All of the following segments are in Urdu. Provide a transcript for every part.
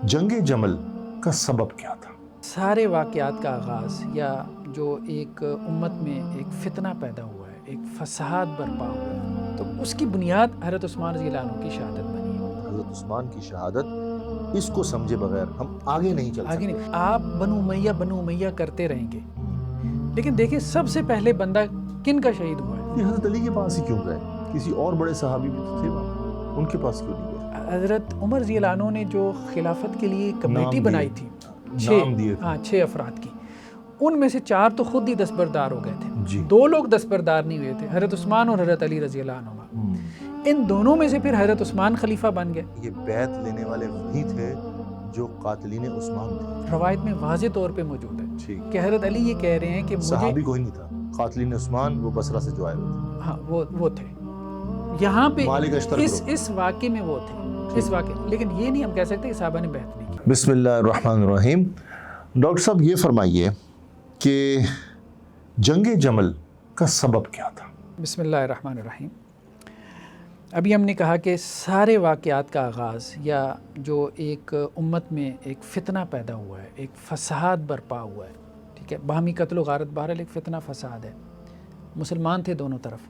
جنگ جمل کا سبب کیا تھا؟ سارے واقعات کا آغاز یا جو ایک امت میں ایک فتنہ پیدا ہوا ہے، ایک فساد برپا ہوا ہے، تو اس کی بنیاد حضرت عثمان رضی اللہ عنہ کی شہادت بنی ہے۔ حضرت عثمان کی شہادت، اس کو سمجھے بغیر ہم آگے نہیں چل آگے سکتے۔ نہیں، آپ بنو امیہ کرتے رہیں گے، لیکن دیکھیں سب سے پہلے بندہ کن کا شہید ہوا ہے؟ یہ حضرت علی کے پاس ہی کیوں گئے؟ کسی اور بڑے صحابی بھی تو تھے وہاں، ان کے پاس کیوں نہیں گئے؟ حضرت عمر رضی اللہ عنہ نے جو خلافت کے لیے کمیٹی بنائی تھی، نام دیے تھے، 6 افراد کی، ان میں سے 4 تو خود ہی دستبردار ہو گئے تھے، جی 2 لوگ دستبردار نہیں ہوئے تھے، حضرت عثمان اور حضرت علی رضی اللہ عنہ۔ ان دونوں میں سے پھر حضرت عثمان خلیفہ بن گئے۔ یہ بیعت لینے والے وہی تھے جو قاتلین عثمان تھے۔ روایت میں واضح طور پہ موجود ہے ٹھیک، کہ حضرت علی یہ کہہ رہے ہیں کہ مجھے صحابی کوئی نہیں تھا، قاتلین عثمان وہ بصرہ سے جو آئے ہوئے تھے، ہاں وہ تھے یہاں پہ مالک اشتر اس واقعے میں وہ تھے، اس واقعے، لیکن یہ نہیں ہم کہہ سکتے کہ صحابہ نے بیعت نہیں کی۔ بسم اللہ الرحمن الرحیم۔ ڈاکٹر صاحب یہ فرمائیے کہ جنگ جمل کا سبب کیا تھا؟ بسم اللہ الرحمن الرحیم۔ ابھی ہم نے کہا کہ سارے واقعات کا آغاز یا جو ایک امت میں ایک فتنہ پیدا ہوا ہے، ایک فساد برپا ہوا ہے، ٹھیک ہے، باہمی قتل و غارت، بہرحال ایک فتنہ فساد ہے، مسلمان تھے دونوں طرف،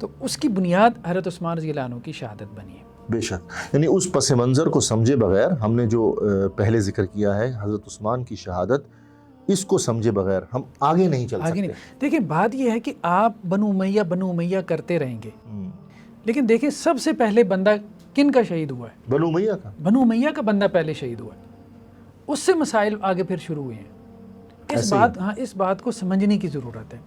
تو اس کی بنیاد حضرت عثمان رضی اللہ عنہ کی شہادت بنی ہے۔ بے شک، یعنی اس پس منظر کو سمجھے بغیر ہم نے جو پہلے ذکر کیا ہے حضرت عثمان کی شہادت، اس کو سمجھے بغیر ہم آگے نہیں چل آگے سکتے۔ نہیں، دیکھیں بات یہ ہے کہ آپ بنو امیہ کرتے رہیں گے، لیکن دیکھیں سب سے پہلے بندہ کن کا شہید ہوا ہے؟ بنو امیہ کا۔ بنو امیہ کا بندہ پہلے شہید ہوا ہے، اس سے مسائل آگے پھر شروع ہوئے ہیں۔ اس بات کو سمجھنے کی ضرورت ہے۔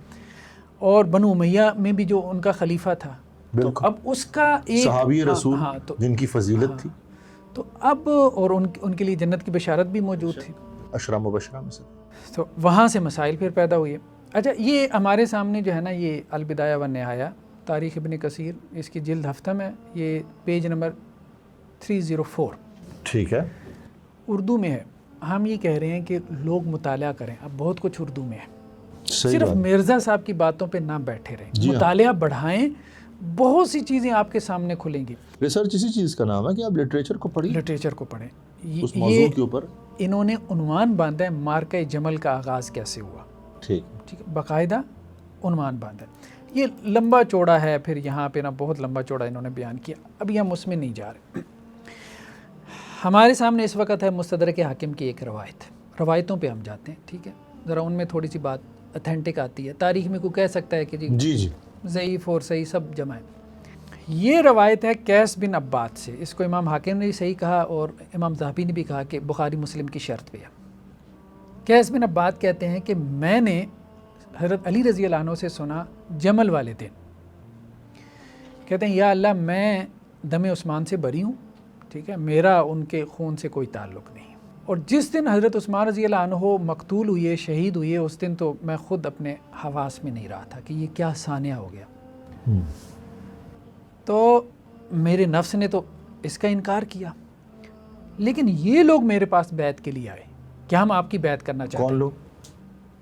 اور بنو امیہ میں بھی جو ان کا خلیفہ تھا، تو اب اس کا ایک صحابی رسول جن کی فضیلت تھی، تو اب اور ان کے لیے جنت کی بشارت بھی موجود تھی، عشرہ مبشرہ میں سے۔ تو وہاں سے مسائل پھر پیدا ہوئے۔ اچھا، یہ ہمارے سامنے جو ہے نا، یہ البدایہ والنہایہ، تاریخ ابن کثیر، اس کی جلد ہفتہ میں، یہ پیج نمبر 304 ٹھیک ہے، اردو میں ہے۔ ہم یہ کہہ رہے ہیں کہ لوگ مطالعہ کریں، اب بہت کچھ اردو میں ہے، صحیح صرف بات۔ مرزا صاحب کی باتوں پہ نہ بیٹھے رہیں، جی ہاں، مطالعہ بڑھائیں، بہت سی چیزیں آپ کے سامنے کھلیں گی۔ ریسرچ اسی چیز کا نام ہے کہ آپ لٹریچر کو پڑھیں، لٹریچر کو پڑھیں۔ اس موضوع کے اوپر۔ انہوں نے عنوان باندھا ہے معرکہ جمل کا آغاز کیسے ہوا، ٹھیک، ٹھیک ہے، باقاعدہ عنوان باندھا ہے۔ یہ لمبا چوڑا ہے، پھر یہاں پہ نا بہت لمبا چوڑا انہوں نے بیان کیا، ابھی ہم اس میں نہیں جا رہے۔ ہمارے سامنے اس وقت ہے مستدرک حاکم کی ایک روایتوں پہ ہم جاتے ہیں، ٹھیک ہے، ذرا ان میں تھوڑی سی بات اتھینٹک آتی ہے۔ تاریخ میں کوئی کہہ سکتا ہے کہ جی ضعیف اور صحیح سب جمع ہے۔ یہ روایت ہے قیس بن عباد سے، اس کو امام حاکم نے بھی صحیح کہا اور امام ذہبی نے بھی کہا کہ بخاری مسلم کی شرط پہ ہے۔ قیس بن عباد کہتے ہیں کہ میں نے حضرت علی رضی اللہ عنہ سے سنا جمل والے دن، کہتے ہیں یا اللہ میں دم عثمان سے بری ہوں، ٹھیک ہے، میرا ان کے خون سے کوئی تعلق نہیں، اور جس دن حضرت عثمان رضی اللہ عنہ مقتول ہوئے، شہید ہوئے، اس دن تو میں خود اپنے حواس میں نہیں رہا تھا کہ یہ کیا سانحہ ہو گیا۔ تو میرے نفس نے تو اس کا انکار کیا، لیکن یہ لوگ میرے پاس بیعت کے لیے آئے کہ ہم آپ کی بیعت کرنا چاہتے ہیں۔ کون لوگ؟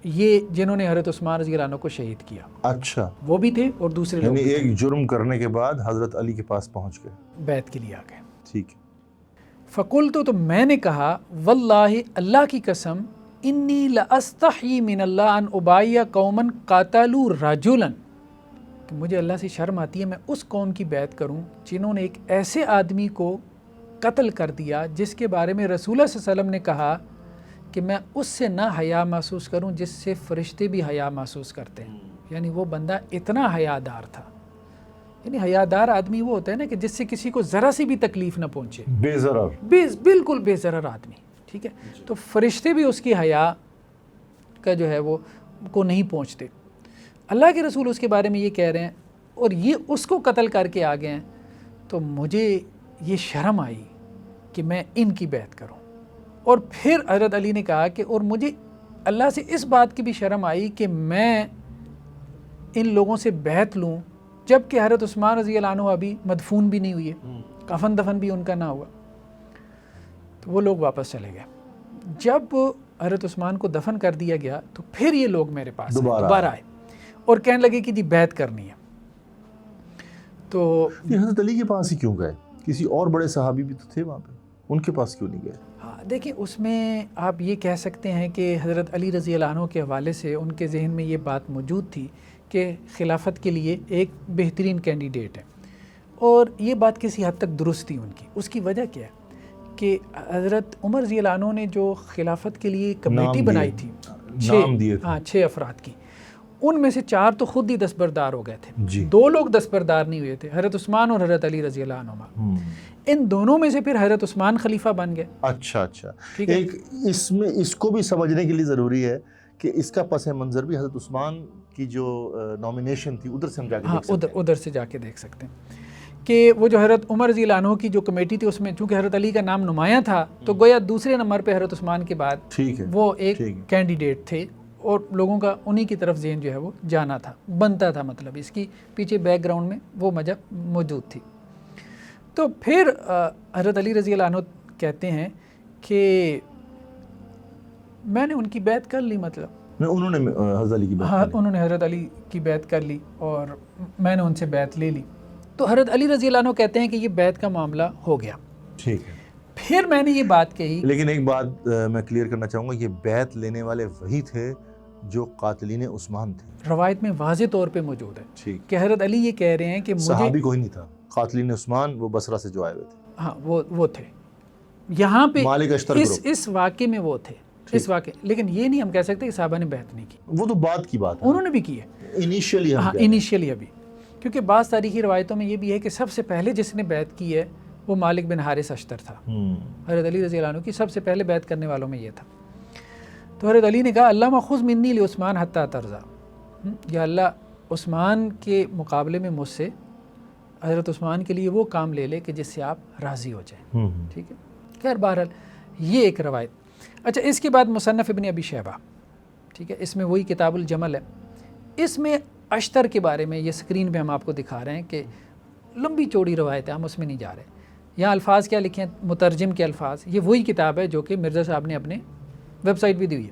یہ جنہوں نے حضرت عثمان رضی اللہ عنہ کو شہید کیا، اچھا، وہ بھی تھے اور دوسرے لوگ یعنی بھی ایک جرم کرنے کے بعد حضرت علی کے پاس پہنچ گئے، بیعت کے لیے آ گئے۔ ٹھیک ہے۔ فقلت، تو میں نے کہا واللہ، اللہ کی قسم، انی لاستحی من اللہ ان ابایع قوما قاتلوا رجلا، کہ مجھے اللہ سے شرم آتی ہے میں اس قوم کی بیعت کروں جنہوں نے ایک ایسے آدمی کو قتل کر دیا جس کے بارے میں رسول اللہ صلی اللہ علیہ وسلم نے کہا کہ میں اس سے نہ حیا محسوس کروں جس سے فرشتے بھی حیا محسوس کرتے ہیں۔ یعنی وہ بندہ اتنا حیادار تھا، یعنی حیادار آدمی وہ ہوتا ہے نا کہ جس سے کسی کو ذرا سی بھی تکلیف نہ پہنچے، بے ضرر، بالکل بے ضرر آدمی، ٹھیک ہے، تو فرشتے بھی اس کی حیا کا جو ہے وہ کو نہیں پہنچتے۔ اللہ کے رسول اس کے بارے میں یہ کہہ رہے ہیں اور یہ اس کو قتل کر کے آ گئے ہیں، تو مجھے یہ شرم آئی کہ میں ان کی بیعت کروں۔ اور پھر حضرت علی نے کہا کہ اور مجھے اللہ سے اس بات کی بھی شرم آئی کہ میں ان لوگوں سے بیعت لوں جب کہ حضرت عثمان رضی اللہ عنہ ابھی مدفون بھی نہیں ہوئے، کفن دفن بھی ان کا نہ ہوا۔ تو وہ لوگ واپس چلے گئے۔ جب حضرت عثمان کو دفن کر دیا گیا تو پھر یہ لوگ میرے پاس دوبارہ آئے اور کہنے لگے کہ جی بیعت کرنی ہے۔ تو یہ حضرت علی کے پاس ہی کیوں گئے؟ کسی اور بڑے صحابی بھی تو تھے وہاں پہ۔ ان کے پاس کیوں نہیں گئے؟ ہاں دیکھیں، اس میں آپ یہ کہہ سکتے ہیں کہ حضرت علی رضی اللہ عنہ کے حوالے سے ان کے ذہن میں یہ بات موجود تھی کہ خلافت کے لیے ایک بہترین کینڈیڈیٹ ہے، اور یہ بات کسی حد تک درست تھی ان کی۔ اس کی وجہ کیا ہے کہ حضرت عمر رضی اللہ عنہ نے جو خلافت کے لیے کمیٹی بنائی تھی، نام دیے تھے، 6 افراد کی، ان میں سے 4 تو خود ہی دستبردار ہو گئے تھے، جی 2 لوگ دستبردار نہیں ہوئے تھے، حضرت عثمان اور حضرت علی رضی اللہ عنہ۔ ان دونوں میں سے پھر حضرت عثمان خلیفہ بن گئے۔ اچھا ایک اس میں اس کو بھی سمجھنے کے لیے ضروری ہے کہ اس کا پس منظر بھی حضرت عثمان کی جو نامینیشن تھی ادھر سے ہم جا کے دیکھ سکتے ہیں۔ ادھر سے جا کے دیکھ سکتے ہیں کہ وہ جو حضرت عمر رضی اللہ عنہ کی جو کمیٹی تھی، اس میں چونکہ حضرت علی کا نام نمایاں تھا، تو گویا دوسرے نمبر پہ حضرت عثمان کے بعد وہ ایک کینڈیڈیٹ تھے، اور لوگوں کا انہی کی طرف ذہن جو ہے وہ جانا تھا، بنتا تھا، مطلب اس کی پیچھے بیک گراؤنڈ میں وہ وجہ موجود تھی۔ تو پھر حضرت علی رضی اللہ عنہ کہتے ہیں کہ میں نے ان کی بیعت کر لی، مطلب انہوں نے حضرت علی کی بیعت کر لی، انہوں نے حضرت علی کی بیعت کر لی اور میں نے ان سے بیعت لے لی۔ تو حضرت علی رضی اللہ عنہ کہتے ہیں کہ یہ بیعت کا معاملہ ہو گیا۔ ٹھیک ہے، پھر میں نے یہ بات کہی، لیکن ایک بات میں کلیئر کرنا چاہوں گا، یہ بیعت لینے والے وہی تھے جو قاتلین عثمان تھے، روایت میں واضح طور پہ موجود ہے ٹھیک، کہ حضرت علی یہ کہہ رہے ہیں کہ مجھے صحابی کوئی نہیں تھا، قاتلین عثمان وہ بصرہ سے جو آئے ہوئے تھے، ہاں وہ تھے یہاں پہ مالک اشتر گروپ، اس واقعے میں وہ تھے، اس واقعے، لیکن یہ نہیں ہم کہہ سکتے کہ صحابہ نے بیعت نہیں کی، وہ تو بعد کی بات ہے، انہوں نے بھی کی ہے انیشیلی، ہاں انیشیلی ابھی، کیونکہ بعض تاریخی روایتوں میں یہ بھی ہے کہ سب سے پہلے جس نے بیعت کی ہے وہ مالک بن حارث اشتر تھا، حضرت علی رضی اللہ عنہ کی سب سے پہلے بیعت کرنے والوں میں یہ تھا۔ تو حضرت علی نے کہا اللہم خذ منی لعثمان حتی ترضا، یا اللہ عثمان کے مقابلے میں مجھ سے حضرت عثمان کے لیے وہ کام لے لے کہ جس سے آپ راضی ہو جائیں، ٹھیک ہے۔ خیر بہرحال یہ ایک روایت۔ اچھا، اس کے بعد مصنف ابن ابی شیبہ، ٹھیک ہے، اس میں وہی کتاب الجمل ہے، اس میں اشتر کے بارے میں یہ اسکرین پہ ہم آپ کو دکھا رہے ہیں کہ لمبی چوڑی روایت ہے، ہم اس میں نہیں جا رہے، یہاں الفاظ کیا لکھے ہیں، مترجم کے الفاظ، یہ وہی کتاب ہے جو کہ مرزا صاحب نے اپنے ویب سائٹ بھی دی ہوئی ہے۔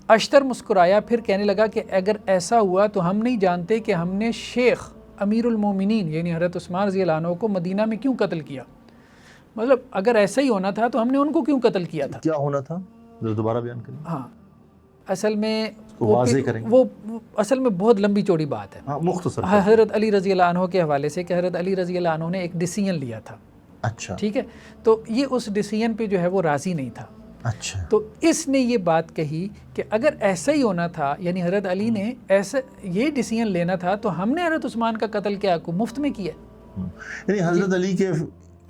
اشتر مسکرایا، پھر کہنے لگا کہ اگر ایسا ہوا تو ہم نہیں جانتے کہ ہم نے شیخ امیر المومنین یعنی حضرت عثمان رضی اللہ عنہ کو مدینہ میں کیوں قتل کیا، مطلب اگر ایسا ہی ہونا تھا تو ہم نے ان کو کیوں قتل کیا تھا، کیا ہونا تھا دوبارہ بیان کریں، ہاں اصل میں واضح کریں، وہ اصل میں بہت لمبی چوڑی بات ہے، مختصر حضرت علی رضی اللہ عنہ کے حوالے سے کہ حضرت علی رضی اللہ عنہ نے ایک ڈیسیژن لیا تھا، اچھا ٹھیک ہے، تو یہ اس ڈیسیژن پہ جو ہے وہ راضی نہیں تھا، اچھا، تو اس نے یہ بات کہی کہ اگر ایسا ہی ہونا تھا، یعنی حضرت علی نے ایسا یہ ڈیسیژن لینا تھا تو ہم نے حضرت عثمان کا قتل کیا کو مفت میں کیا، یعنی حضرت علی کے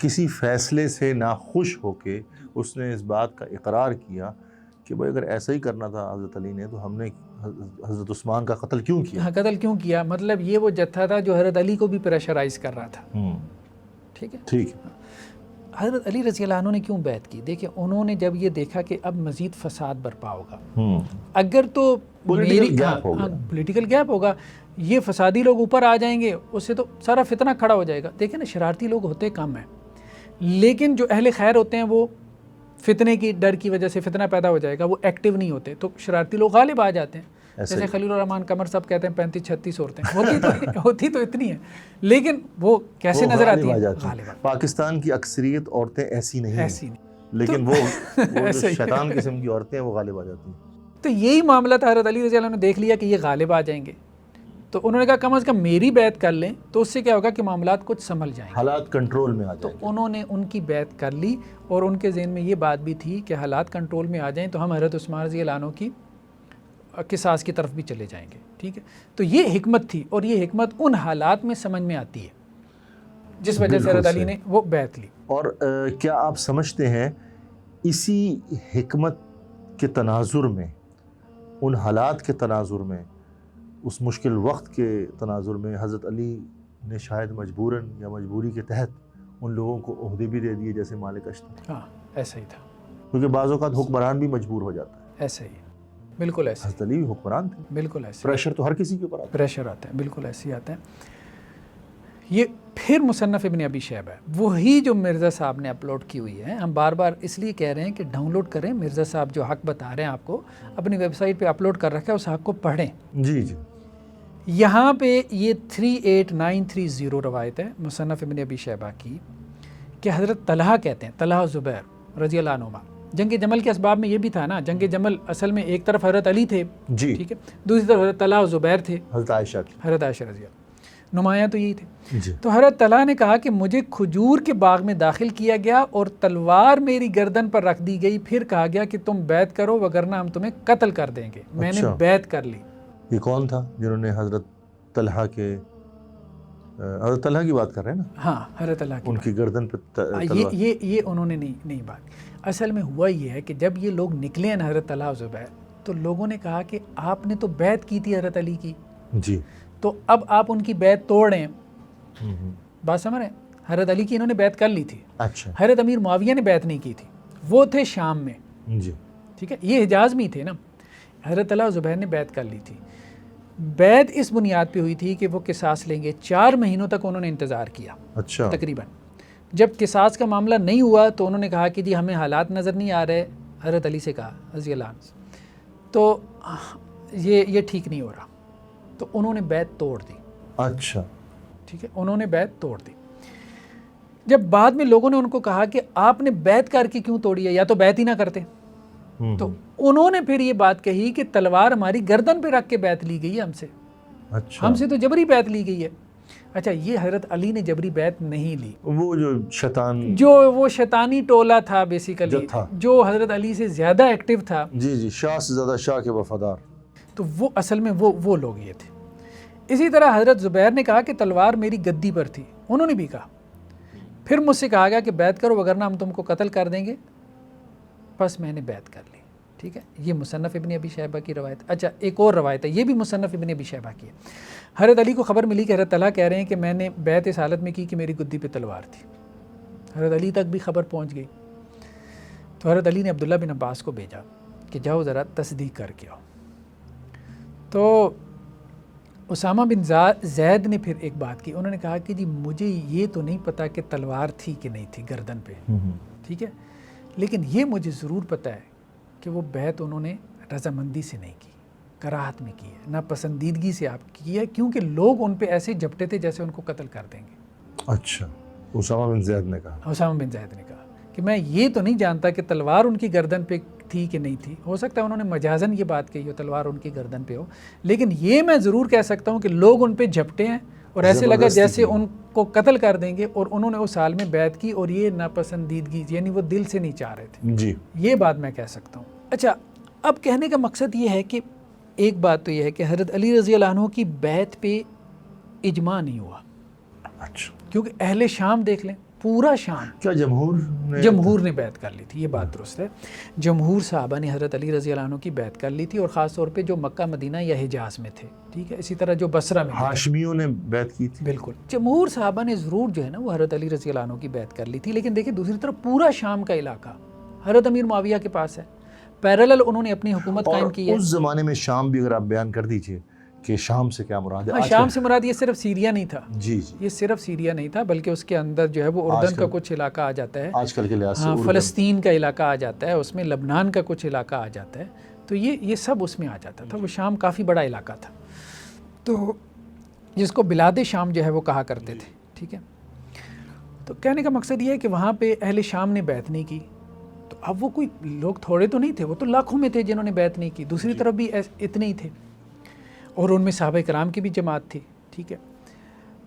کسی فیصلے سے ناخوش ہو کے اس نے اس بات کا اقرار کیا کہ بھائی اگر ایسا ہی کرنا تھا حضرت علی نے تو ہم نے حضرت عثمان کا قتل کیوں کیا، ہاں قتل کیوں کیا، مطلب یہ وہ جتھا تھا جو حضرت علی کو بھی پریشرائز کر رہا تھا، ٹھیک ہے۔ ٹھیک، حضرت علی رضی اللہ عنہ نے کیوں بیعت کی، دیکھیں انہوں نے جب یہ دیکھا کہ اب مزید فساد برپا ہوگا، اگر تو پولیٹیکل گیپ ہوگا، یہ فسادی لوگ اوپر آ جائیں گے، اس سے تو سارا فتنہ کھڑا ہو جائے گا، دیکھیں نا شرارتی لوگ ہوتے کم ہیں، لیکن جو اہل خیر ہوتے ہیں وہ فتنے کی ڈر کی وجہ سے فتنہ پیدا ہو جائے گا، وہ ایکٹیو نہیں ہوتے، تو شرارتی لوگ غالب آ جاتے ہیں، جیسے خلیل الرحمن قمر صاحب کہتے ہیں 35-36 عورتیں ہوتی تو اتنی ہیں، لیکن وہ کیسے نظر آتی ہیں، غالب۔ پاکستان کی اکثریت عورتیں ایسی نہیں ہیں، لیکن وہ شیطان قسم کی عورتیں ہیں وہ غالب آ جاتی ہیں، تو یہی معاملہ تھا، حضرت علی رضی اللہ عنہ نے دیکھ لیا کہ یہ غالب آ جائیں گے، تو انہوں نے کہا کم از کم میری بیعت کر لیں تو اس سے کیا ہوگا کہ معاملات کچھ سنبھل جائیں گے، حالات کنٹرول میں آ جائیں گے، تو انہوں نے ان کی بیعت کر لی، اور ان کے ذہن میں یہ بات بھی تھی کہ حالات کنٹرول میں آ جائیں تو ہم حضرت عثمان رضی اللہ عنہ کی قصاص کی طرف بھی چلے جائیں گے، ٹھیک ہے۔ تو یہ حکمت تھی، اور یہ حکمت ان حالات میں سمجھ میں آتی ہے جس وجہ سے حضرت علی نے وہ بیعت لی۔ اور کیا آپ سمجھتے ہیں اسی حکمت کے تناظر میں، ان حالات کے تناظر میں، اس مشکل وقت کے تناظر میں حضرت علی نے شاید مجبوراً یا مجبوری کے تحت ان لوگوں کو عہدے بھی دے دیے جیسے مالک اشتر، ہاں ایسا ہی تھا، کیونکہ بعض اوقات حکمران بھی مجبور ہو جاتا ہے، ایسا ہی، بالکل ایسا، حضرت علی حکمران تھے، بالکل ایسا، پریشر تو ہر کسی کے اوپر آتا ہے، پریشر آتا ہے، بالکل ایسے ہی آتا ہے۔ یہ پھر مصنف ابن ابی شیبہ ہے، وہی جو مرزا صاحب نے اپلوڈ کی ہوئی ہے، ہم بار بار اس لیے کہہ رہے ہیں کہ ڈاؤن لوڈ کریں، مرزا صاحب جو حق بتا رہے ہیں آپ کو اپنی ویب سائٹ پہ اپلوڈ کر رکھا ہے، اس حق کو پڑھیں۔ جی جی، یہاں پہ یہ 38930 روایت ہے مصنف ابن ابی شیبہ کی کہ حضرت طلحہ کہتے ہیں، طلحہ زبیر رضی اللہ عنہما. جنگ جمل کے اسباب میں یہ بھی تھا نا, جنگ جمل اصل میں ایک طرف حضرت علی تھے, جی, ٹھیک ہے, دوسری طرف حضرت طلحہ اور زبیر تھے, حضرت عائشہ کی, حضرت عائشہ رضی اللہ, نمایاں تو یہی تھے. جی, تو حضرت طلحہ نے کہا کہ مجھے کھجور کے باغ میں داخل کیا گیا اور تلوار میری گردن پر رکھ دی گئی, پھر کہا گیا کہ تم بیعت کرو وگرنہ ہم تمہیں قتل کر دیں گے. میں نے بیعت کر لی. یہ کون تھا جنہوں نے حضرت طلحہ کے, حضرت طلحہ کی بات کر رہے ہیں نا؟ ہاں, حضرت طلحہ کی ان کی گردن پہ یہ انہوں نے نہیں بات. اصل میں ہوا یہ ہے کہ جب یہ لوگ نکلے ہیں حضرت طلحہ و زبیر, تو لوگوں نے کہا کہ آپ نے تو بیعت کی تھی حضرت علی کی, جی, تو اب آپ ان کی بیعت توڑ رہے ہیں. بات سمجھ رہے ہیں؟ حضرت علی کی انہوں نے بیعت کر لی تھی. اچھا, حضرت امیر معاویہ نے بیعت نہیں کی تھی, وہ تھے شام میں, جی, ٹھیک ہے, یہ حجاز میں ہی تھے نا. حضرت طلحہ و زبیر نے بیعت کر لی تھی. بیعت اس بنیاد پہ ہوئی تھی کہ وہ قصاص لیں گے. 4 مہینوں تک انہوں نے انتظار کیا اچھا, تقریباً. جب قصاص کا معاملہ نہیں ہوا تو انہوں نے کہا کہ جی ہمیں حالات نظر نہیں آ رہے. حضرت علی سے کہا رضی اللہ عنہ, تو یہ ٹھیک نہیں ہو رہا, تو انہوں نے بیعت توڑ دی. اچھا, ٹھیک ہے, انہوں نے بیعت توڑ دی. جب بعد میں لوگوں نے ان کو کہا کہ آپ نے بیعت کر کے کیوں توڑی ہے, یا تو بیعت ہی نہ کرتے, تو انہوں نے پھر یہ بات کہی کہ تلوار ہماری گردن پہ رکھ کے بیعت لی گئی ہے ہم سے, اچھا, ہم سے تو جبری بیعت لی گئی ہے. اچھا, یہ حضرت علی نے جبری بیعت نہیں لی. وہ جو شیطان, جو وہ شیطانی ٹولہ تھا بیسیکلی, جو حضرت علی سے زیادہ ایکٹیو تھا, جی جی, شاہ سے زیادہ شاہ کے وفادار, تو وہ اصل میں وہ لوگ یہ تھے. اسی طرح حضرت زبیر نے کہا کہ تلوار میری گدی پر تھی, انہوں نے بھی کہا. پھر مجھ سے کہا گیا کہ بیعت کرو وگرنہ ہم تم کو قتل کر دیں گے, بس میں نے بیعت کر لی. ٹھیک ہے, یہ مصنف ابن ابی شیبہ کی روایت. اچھا, ایک اور روایت ہے, یہ بھی مصنف ابن ابی شیبہ کی ہے. حضرت علی کو خبر ملی کہ حضرت طلحہ کہہ رہے ہیں کہ میں نے بیعت اس حالت میں کی کہ میری گدی پہ تلوار تھی. حضرت علی تک بھی خبر پہنچ گئی. تو حضرت علی نے عبداللہ بن عباس کو بھیجا کہ جاؤ ذرا تصدیق کر کے آؤ. تو اسامہ بن زید نے پھر ایک بات کی, انہوں نے کہا کہ جی مجھے یہ تو نہیں پتا کہ تلوار تھی کہ نہیں تھی گردن پہ, ٹھیک ہے, لیکن یہ مجھے ضرور پتا ہے کہ وہ بیعت انہوں نے رضامندی سے نہیں کی, کراہت میں کی ہے, ناپسندیدگی سے آپ کی ہے, کیونکہ لوگ ان پہ ایسے جھپٹے تھے جیسے ان کو قتل کر دیں گے. اچھا, اسامہ بن زید نے کہا, اسامہ بن زید نے کہا کہ میں یہ تو نہیں جانتا کہ تلوار ان کی گردن پہ تھی کہ نہیں تھی, ہو سکتا ہے انہوں نے مجازن یہ بات کہی ہو تلوار ان کی گردن پہ ہو, لیکن یہ میں ضرور کہہ سکتا ہوں کہ لوگ ان پہ جھپٹے ہیں اور ایسے لگا جیسے ان کو قتل کر دیں گے, اور انہوں نے اس حال میں بیعت کی, اور یہ ناپسندیدگی یعنی وہ دل سے نہیں چاہ رہے تھے. جی, یہ بات میں کہہ سکتا ہوں. اچھا, اب کہنے کا مقصد یہ ہے کہ ایک بات تو یہ ہے کہ حضرت علی رضی اللہ عنہ کی بیعت پہ اجماع نہیں ہوا. اچھا, کیونکہ اہل شام دیکھ لیں, پورا شام, کیا جمہور نے بیعت کر لی تھی, یہ بات درست ہے. جمہور صحابہ نے حضرت علی رضی اللہ عنہ کی بیعت کر لی تھی, اور خاص طور پہ جو مکہ مدینہ یا حجاز میں تھے, ٹھیک ہے, اسی طرح جو بصرہ میں ہاشمیوں نے بیعت کی تھی. بالکل, جمہور صحابہ نے ضرور جو ہے نا وہ حضرت علی رضی اللہ عنہ کی بیعت کر لی تھی. لیکن دیکھیں دوسری طرف پورا شام کا علاقہ حضرت امیر معاویہ کے پاس ہے, پیرالل انہوں نے اپنی حکومت قائم کی ہے. اس زمانے میں شام بھی اگر آپ بیان کر دیجئے کہ شام سے کیا مراد ہے. ہاں, شام سے مراد یہ صرف سیریا نہیں تھا, جی جی, یہ صرف سیریا نہیں تھا, بلکہ اس کے اندر جو ہے وہ اردن کا کچھ علاقہ آ جاتا ہے, آج کل کے لحاظ سے فلسطین کا علاقہ آ جاتا ہے, اس میں لبنان کا کچھ علاقہ آ جاتا ہے, تو یہ سب اس میں آ جاتا تھا. وہ شام کافی بڑا علاقہ تھا, تو جس کو بلاد شام جو ہے وہ کہا کرتے تھے. ٹھیک ہے, تو کہنے کا مقصد یہ ہے کہ وہاں پہ اہل شام نے بیعت نہیں کی. تو اب وہ کوئی لوگ تھوڑے تو نہیں تھے, وہ تو لاکھوں میں تھے جنہوں نے بیعت نہیں کی. دوسری طرف بھی اتنے ہی تھے, اور ان میں صحابہ کرام کی بھی جماعت تھی. ٹھیک ہے,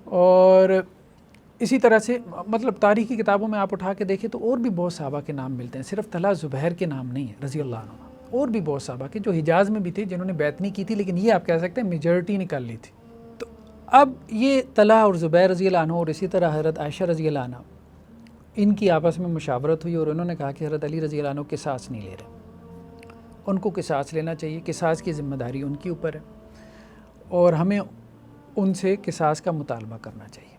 اور اسی طرح سے مطلب تاریخی کتابوں میں آپ اٹھا کے دیکھیں تو اور بھی بہت صحابہ کے نام ملتے ہیں, صرف طلحہ زبیر کے نام نہیں ہیں رضی اللہ عنہ, اور بھی بہت صحابہ کے جو حجاز میں بھی تھے جنہوں نے بیعت نہیں کی تھی, لیکن یہ آپ کہہ سکتے ہیں میجورٹی نے کر لی تھی. تو اب یہ طلحہ اور زبیر رضی اللہ عنہ اور اسی طرح حضرت عائشہ رضی اللہ عنہ, ان کی آپس میں مشاورت ہوئی, اور انہوں نے کہا کہ حضرت علی رضی اللہ عنہ قصاص نہیں لے رہے, ان کو قصاص لینا چاہیے, قصاص کی ذمہ داری ان کے اوپر ہے, اور ہمیں ان سے قصاص کا مطالبہ کرنا چاہیے,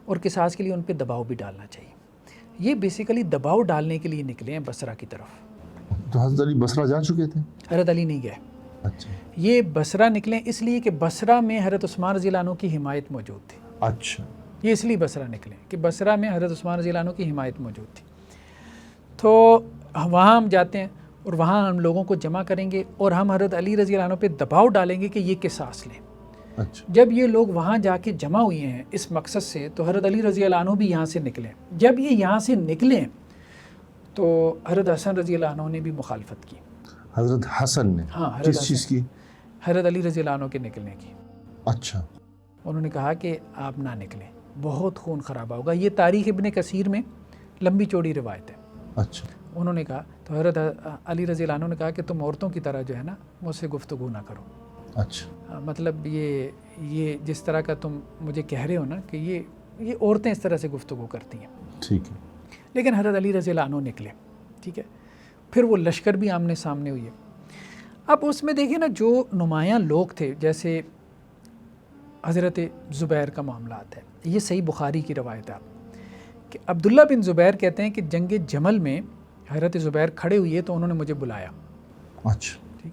اور قصاص کے لیے ان پہ دباؤ بھی ڈالنا چاہیے. یہ بیسیکلی دباؤ ڈالنے کے لیے نکلے ہیں بصرہ کی طرف. تو حضرت علی بصرہ جا چکے تھے؟ حضرت علی نہیں گئے. اچھا, یہ بصرہ نکلے اس لیے کہ بصرہ میں حضرت عثمان رضی اللہ عنہ کی حمایت موجود تھی. اچھا, یہ اس لیے بصرہ نکلے کہ بصرہ میں حضرت عثمان رضی اللہ عنہ کی حمایت موجود تھی. تو وہاں ہم جاتے ہیں, اور وہاں ہم لوگوں کو جمع کریں گے, اور ہم حضرت علی رضی اللہ عنہ پہ دباؤ ڈالیں گے کہ یہ قصاص لیں. اچھا, جب یہ لوگ وہاں جا کے جمع ہوئے ہیں اس مقصد سے, تو حضرت علی رضی اللہ عنہ بھی یہاں سے نکلے. جب یہ یہاں سے نکلیں تو حضرت حسن رضی اللہ عنہ نے بھی مخالفت کی. حضرت حسن نے ہاں کس چیز کی؟ حضرت علی رضی اللہ عنہ کے نکلنے کی. اچھا. انہوں نے کہا کہ آپ نہ نکلیں، بہت خون خرابہ ہوگا. یہ تاریخ ابن کثیر میں لمبی چوڑی روایت ہے. اچھا. انہوں نے کہا تو حضرت علی رضی اللہ عنہ نے کہا کہ تم عورتوں کی طرح جو ہے نا مجھ سے گفتگو نہ کرو. اچھا. مطلب یہ جس طرح کا تم مجھے کہہ رہے ہو نا کہ یہ عورتیں اس طرح سے گفتگو کرتی ہیں. ٹھیک ہے. لیکن حضرت علی رضی اللہ عنہ نکلے. ٹھیک ہے. پھر وہ لشکر بھی آمنے سامنے ہوئی ہے. اب اس میں دیکھیں نا جو نمایاں لوگ تھے، جیسے حضرت زبیر کا معاملات ہے، یہ صحیح بخاری کی روایت ہے کہ عبداللہ بن زبیر کہتے ہیں کہ جنگ جمل میں حضرت زبیر کھڑے ہوئے تو انہوں نے مجھے بلایا. اچھا. ٹھیک.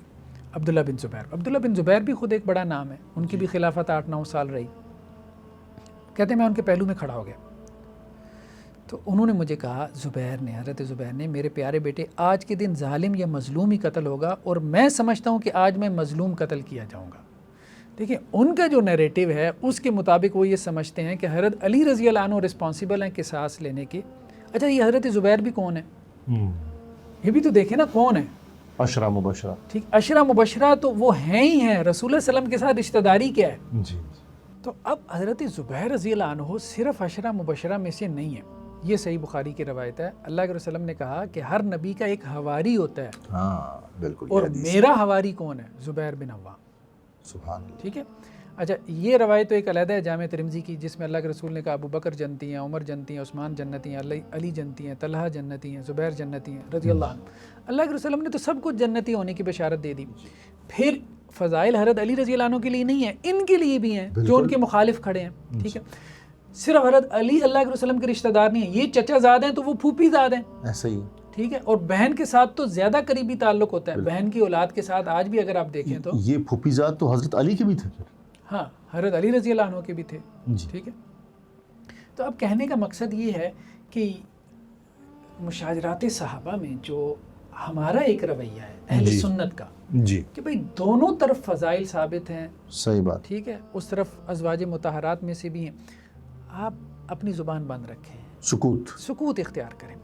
عبداللہ بن زبیر بھی خود ایک بڑا نام ہے، ان کی بھی خلافت 8-9 سال رہی. کہتے ہیں میں ان کے پہلو میں کھڑا ہو گیا تو انہوں نے مجھے کہا، حضرت زبیر نے، میرے پیارے بیٹے آج کے دن ظالم یا مظلوم ہی قتل ہوگا اور میں سمجھتا ہوں کہ آج میں مظلوم قتل کیا جاؤں گا. دیکھیں ان کا جو نیریٹو ہے اس کے مطابق وہ یہ سمجھتے ہیں کہ حضرت علی رضی اللہ عنہ رسپانسیبل ہیں قصاص لینے کے. اچھا یہ حضرت زبیر بھی کون ہے؟ یہ بھی تو دیکھیں نا کون ہے. عشرہ مبشرہ. ٹھیک. عشرہ مبشرہ تو وہ ہیں ہی ہیں. رسول اللہ علیہ وسلم کے ساتھ رشتہ داری کیا ہے؟ جی. تو اب حضرت زبیر رضی اللہ عنہ صرف عشرہ مبشرہ میں سے نہیں ہے. یہ صحیح بخاری کی روایت ہے. اللہ کے رسول نے کہا کہ ہر نبی کا ایک حواری ہوتا ہے. ہاں بالکل. اور میرا حواری کون ہے؟ زبیر بن عوام. سبحان اللہ. ٹھیک ہے. اچھا یہ روایت تو ایک علیحدہ ہے جامع ترمذی کی، جس میں اللہ کے رسول نے کہا ابو بکر جنتی ہیں، عمر جنتی ہیں، عثمان جنتی ہیں، علی جنتی ہیں، طلحہ جنتی ہیں، زبیر جنتی ہیں رضی اللہ عنہ. اللہ کے رسول نے تو سب کچھ جنتی ہونے کی بشارت دے دی. پھر فضائل حضرت علی رضی اللہ عنہ کے لیے نہیں ہے، ان کے لیے بھی ہیں جو ان کے مخالف کھڑے ہیں. ٹھیک ہے. صرف حضرت علی اللہ کے رسول کے رشتہ دار نہیں ہیں، یہ چچا زاد ہیں تو وہ پھوپھی زاد ہیں. ایسا ہی. ٹھیک ہے. اور بہن کے ساتھ تو زیادہ قریبی تعلق ہوتا ہے. بہن کی اولاد کے ساتھ آج بھی اگر آپ دیکھیں تو یہ پھوپھی زاد تو حضرت علی کے بھی تھے. ہاں حضرت علی رضی اللہ عنہ کے بھی تھے. ٹھیک ہے. تو اب کہنے کا مقصد یہ ہے کہ مشاجرات صحابہ میں جو ہمارا ایک رویہ ہے اہل سنت کا، جی، کہ بھئی دونوں طرف فضائل ثابت ہیں. صحیح بات. ٹھیک ہے. اس طرف ازواج مطہرات میں سے بھی ہیں. آپ اپنی زبان بند رکھیں، سکوت اختیار کریں.